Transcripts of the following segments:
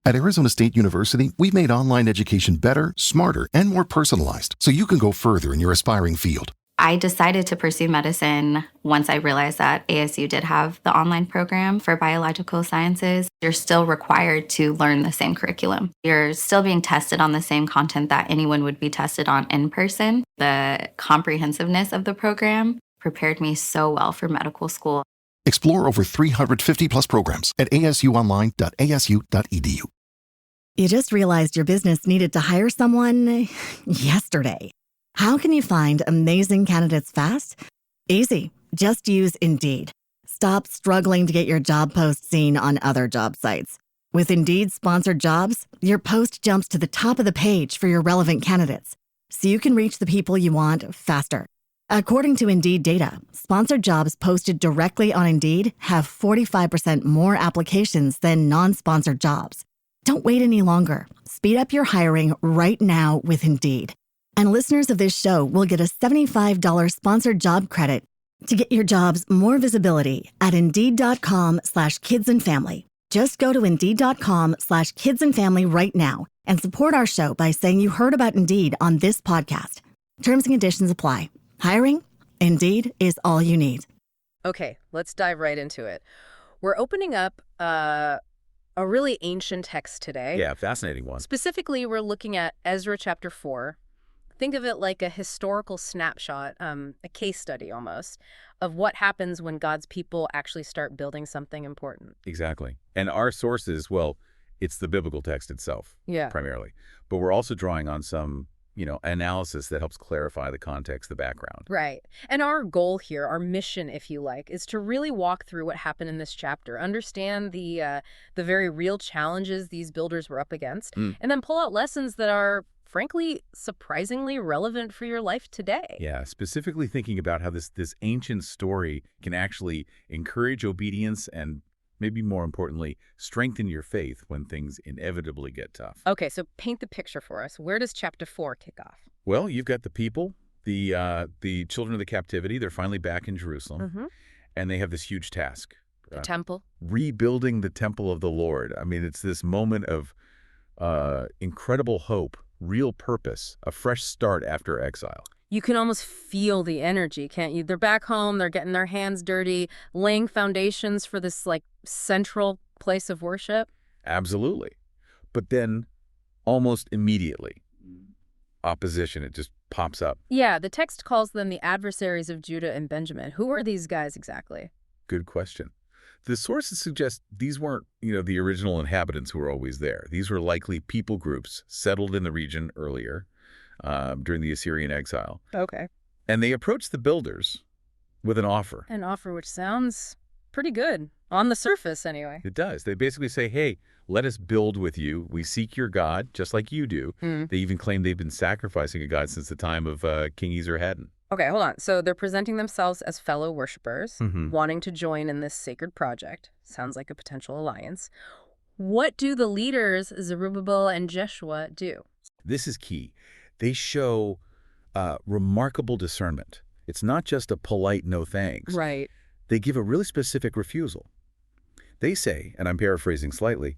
At Arizona State University, we've made online education better, smarter, and more personalized so you can go further in your aspiring field. I decided to pursue medicine once I realized that ASU did have the online program for biological sciences. You're still required to learn the same curriculum. You're still being tested on the same content that anyone would be tested on in person. The comprehensiveness of the program prepared me so well for medical school. Explore over 350 plus programs at asuonline.asu.edu. You just realized your business needed to hire someone yesterday. How can you find amazing candidates fast? Easy. Just use Indeed. Stop struggling to get your job post seen on other job sites. With Indeed sponsored jobs, your post jumps to the top of the page for your relevant candidates, so you can reach the people you want faster. According to Indeed data, sponsored jobs posted directly on Indeed have 45% more applications than non-sponsored jobs. Don't wait any longer. Speed up your hiring right now with Indeed. And listeners of this show will get a $75 sponsored job credit to get your jobs more visibility at Indeed.com/kidsandfamily. Just go to Indeed.com/kidsandfamily right now and support our show by saying you heard about Indeed on this podcast. Terms and conditions apply. Hiring? Indeed is all you need. Okay, let's dive right into it. We're opening up a really ancient text today. Yeah, fascinating one. Specifically, we're looking at Ezra Chapter 4. Think of it like a historical snapshot, a case study almost, of what happens when God's people actually start building something important. Exactly. And our sources, well, it's the biblical text itself, primarily. But we're also drawing on some, analysis that helps clarify the context, the background. Right. And our goal here, our mission, if you like, is to really walk through what happened in this chapter, understand the very real challenges these builders were up against, and then pull out lessons that are frankly, surprisingly relevant for your life today. Yeah, specifically thinking about how this ancient story can actually encourage obedience and, maybe more importantly, strengthen your faith when things inevitably get tough. Okay, so paint the picture for us. Where does chapter 4 kick off? Well, you've got the people, the children of the captivity. They're finally back in Jerusalem, and they have this huge task. The temple? Rebuilding the temple of the Lord. I mean, it's this moment of incredible hope, real purpose, a fresh start after exile. You can almost feel the energy, can't you? They're back home, they're getting their hands dirty, laying foundations for this, central place of worship. Absolutely. But then, almost immediately, opposition, it just pops up. Yeah, the text calls them the adversaries of Judah and Benjamin. Who are these guys exactly? Good question. The sources suggest these weren't, the original inhabitants who were always there. These were likely people groups settled in the region earlier during the Assyrian exile. Okay. And they approached the builders with an offer. An offer which sounds pretty good, on the surface anyway. It does. They basically say, hey, let us build with you. We seek your God, just like you do. They even claim they've been sacrificing a god since the time of King Esarhaddon. Okay, hold on. So they're presenting themselves as fellow worshipers, wanting to join in this sacred project. Sounds like a potential alliance. What do the leaders, Zerubbabel and Jeshua, do? This is key. They show remarkable discernment. It's not just a polite no thanks. Right. They give a really specific refusal. They say, and I'm paraphrasing slightly,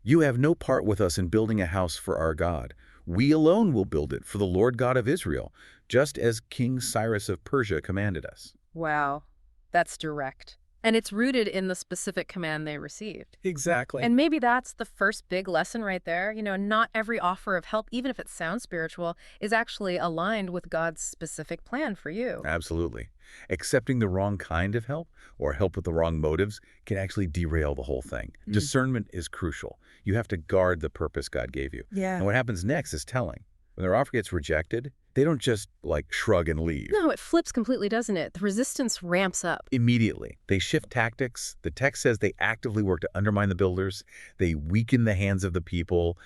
you have no part with us in building a house for our God. We alone will build it for the Lord God of Israel, just as King Cyrus of Persia commanded us. Wow, that's direct. And it's rooted in the specific command they received. Exactly. And maybe that's the first big lesson right there. Not every offer of help, even if it sounds spiritual, is actually aligned with God's specific plan for you. Absolutely. Accepting the wrong kind of help or help with the wrong motives can actually derail the whole thing. Discernment is crucial. You have to guard the purpose God gave you. Yeah. And what happens next is telling. When their offer gets rejected, they don't just, shrug and leave. No, it flips completely, doesn't it? The resistance ramps up. Immediately. They shift tactics. The text says they actively work to undermine the builders. They weaken the hands of the people,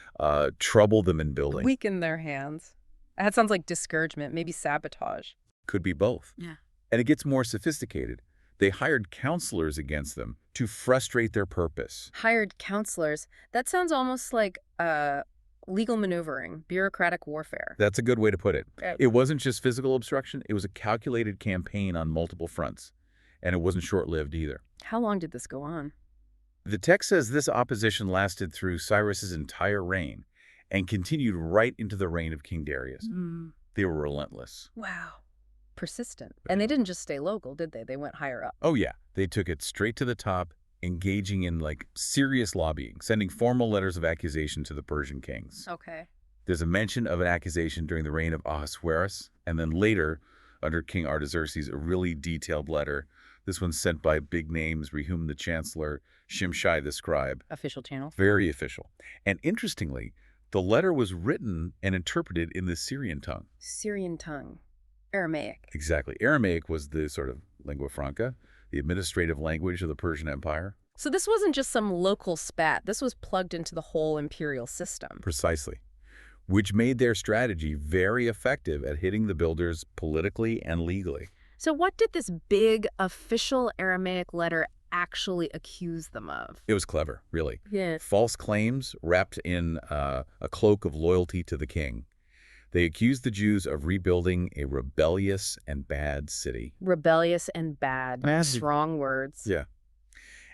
trouble them in building. Weaken their hands. That sounds like discouragement, maybe sabotage. Could be both. Yeah. And it gets more sophisticated. They hired counselors against them to frustrate their purpose. Hired counselors? That sounds almost like legal maneuvering, bureaucratic warfare. That's a good way to put it. It wasn't just physical obstruction. It was a calculated campaign on multiple fronts. And it wasn't short-lived either. How long did this go on? The text says this opposition lasted through Cyrus's entire reign and continued right into the reign of King Darius. They were relentless. Wow. Persistent. And they didn't just stay local, did they? They went higher up. Oh, yeah. They took it straight to the top, engaging in, serious lobbying, sending formal letters of accusation to the Persian kings. Okay. There's a mention of an accusation during the reign of Ahasuerus, and then later, under King Artaxerxes, a really detailed letter. This one's sent by big names, Rehum the Chancellor, Shimshai the Scribe. Official channel. Very official. And interestingly, the letter was written and interpreted in the Syrian tongue. Syrian tongue. Aramaic. Exactly. Aramaic was the sort of lingua franca, the administrative language of the Persian Empire. So this wasn't just some local spat. This was plugged into the whole imperial system. Precisely. Which made their strategy very effective at hitting the builders politically and legally. So what did this big official Aramaic letter actually accuse them of? It was clever, really. Yeah. False claims wrapped in a cloak of loyalty to the king. They accused the Jews of rebuilding a rebellious and bad city. Rebellious and bad. Strong words. Yeah.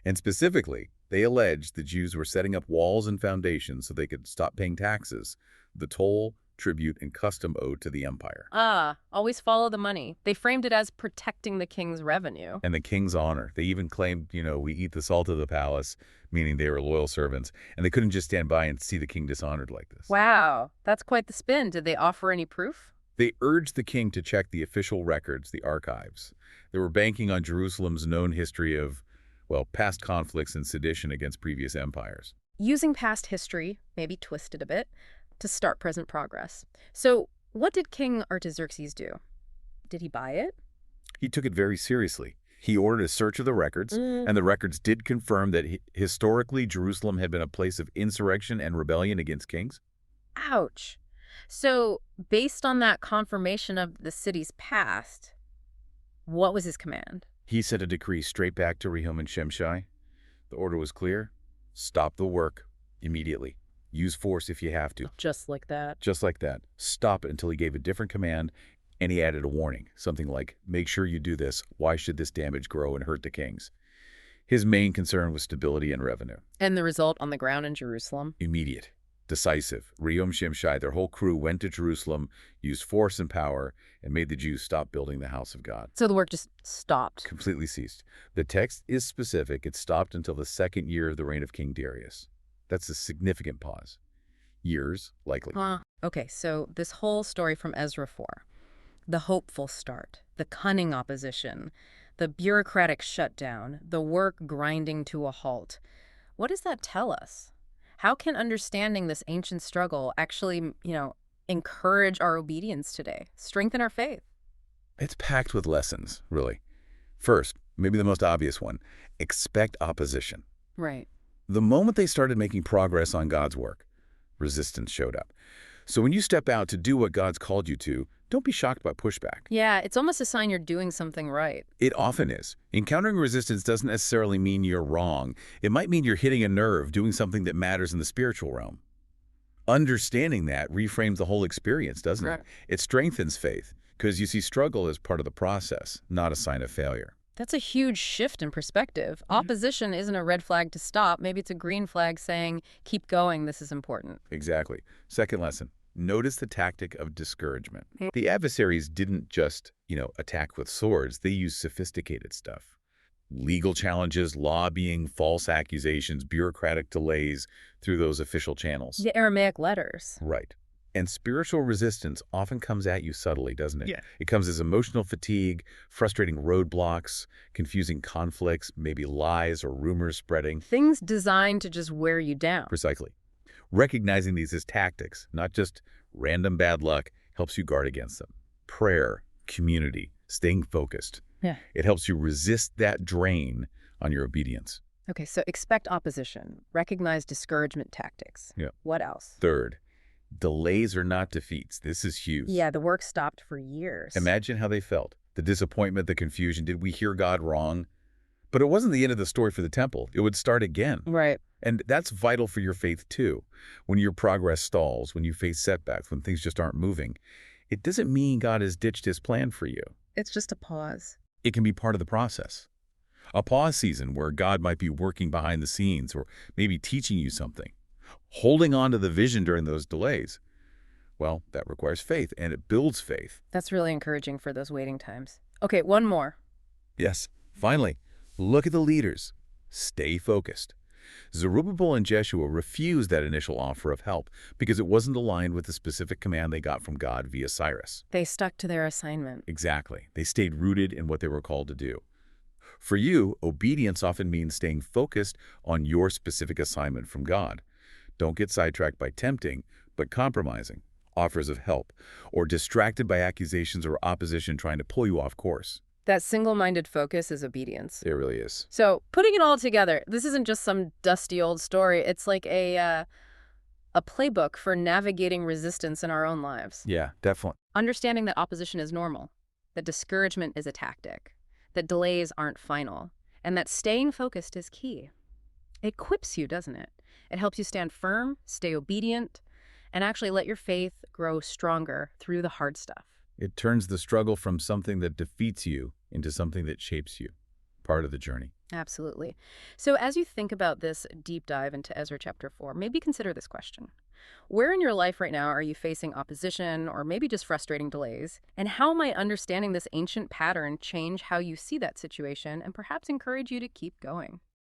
And specifically, they alleged the Jews were setting up walls and foundations so they could stop paying taxes, the toll, tribute, and custom owed to the empire. Always follow the money. They framed it as protecting the king's revenue. And the king's honor. They even claimed, we eat the salt of the palace, meaning they were loyal servants, and they couldn't just stand by and see the king dishonored like this. Wow, that's quite the spin. Did they offer any proof? They urged the king to check the official records, the archives. They were banking on Jerusalem's known history of, past conflicts and sedition against previous empires. Using past history, maybe twisted a bit, to start present progress. So what did King Artaxerxes do? Did he buy it? He took it very seriously. He ordered a search of the records, and the records did confirm that historically Jerusalem had been a place of insurrection and rebellion against kings. Ouch. So based on that confirmation of the city's past, what was his command? He sent a decree straight back to Rehum and Shimshai. The order was clear. Stop the work immediately. Use force if you have to. Just like that. Just like that. Stop it until he gave a different command, and he added a warning. Something like, make sure you do this. Why should this damage grow and hurt the kings? His main concern was stability and revenue. And the result on the ground in Jerusalem? Immediate. Decisive. Rehum, Shimshai, their whole crew went to Jerusalem, used force and power, and made the Jews stop building the house of God. So the work just stopped? Completely ceased. The text is specific. It stopped until the second year of the reign of King Darius. That's a significant pause. Years, likely. Okay, so this whole story from Ezra 4, the hopeful start, the cunning opposition, the bureaucratic shutdown, the work grinding to a halt. What does that tell us? How can understanding this ancient struggle actually, encourage our obedience today, strengthen our faith? It's packed with lessons, really. First, maybe the most obvious one, expect opposition. Right. The moment they started making progress on God's work, resistance showed up. So when you step out to do what God's called you to, don't be shocked by pushback. Yeah, it's almost a sign you're doing something right. It often is. Encountering resistance doesn't necessarily mean you're wrong. It might mean you're hitting a nerve, doing something that matters in the spiritual realm. Understanding that reframes the whole experience, doesn't it? It strengthens faith, because you see struggle as part of the process, not a sign of failure. That's a huge shift in perspective. Opposition isn't a red flag to stop. Maybe it's a green flag saying, keep going, this is important. Exactly. Second lesson, notice the tactic of discouragement. The adversaries didn't just, attack with swords. They used sophisticated stuff. Legal challenges, lobbying, false accusations, bureaucratic delays through those official channels. The Aramaic letters. Right. And spiritual resistance often comes at you subtly, doesn't it? Yeah. It comes as emotional fatigue, frustrating roadblocks, confusing conflicts, maybe lies or rumors spreading. Things designed to just wear you down. Precisely. Recognizing these as tactics, not just random bad luck, helps you guard against them. Prayer, community, staying focused. Yeah. It helps you resist that drain on your obedience. Okay, so expect opposition. Recognize discouragement tactics. Yeah. What else? Third, delays are not defeats. This is huge. Yeah, the work stopped for years. Imagine how they felt. The disappointment, the confusion. Did we hear God wrong? But it wasn't the end of the story for the temple. It would start again. Right. And that's vital for your faith, too. When your progress stalls, when you face setbacks, when things just aren't moving, it doesn't mean God has ditched his plan for you. It's just a pause. It can be part of the process. A pause season where God might be working behind the scenes or maybe teaching you something. Holding on to the vision during those delays, well, that requires faith, and it builds faith. That's really encouraging for those waiting times. Okay, one more. Yes. Finally, look at the leaders. Stay focused. Zerubbabel and Jeshua refused that initial offer of help because it wasn't aligned with the specific command they got from God via Cyrus. They stuck to their assignment. Exactly. They stayed rooted in what they were called to do. For you, obedience often means staying focused on your specific assignment from God. Don't get sidetracked by tempting, but compromising, offers of help, or distracted by accusations or opposition trying to pull you off course. That single-minded focus is obedience. It really is. So, putting it all together, this isn't just some dusty old story. It's like a playbook for navigating resistance in our own lives. Yeah, definitely. Understanding that opposition is normal, that discouragement is a tactic, that delays aren't final, and that staying focused is key. It equips you, doesn't it? It helps you stand firm, stay obedient, and actually let your faith grow stronger through the hard stuff. It turns the struggle from something that defeats you into something that shapes you. Part of the journey. Absolutely. So as you think about this deep dive into Ezra chapter 4, maybe consider this question. Where in your life right now are you facing opposition or maybe just frustrating delays? And how might understanding this ancient pattern change how you see that situation and perhaps encourage you to keep going?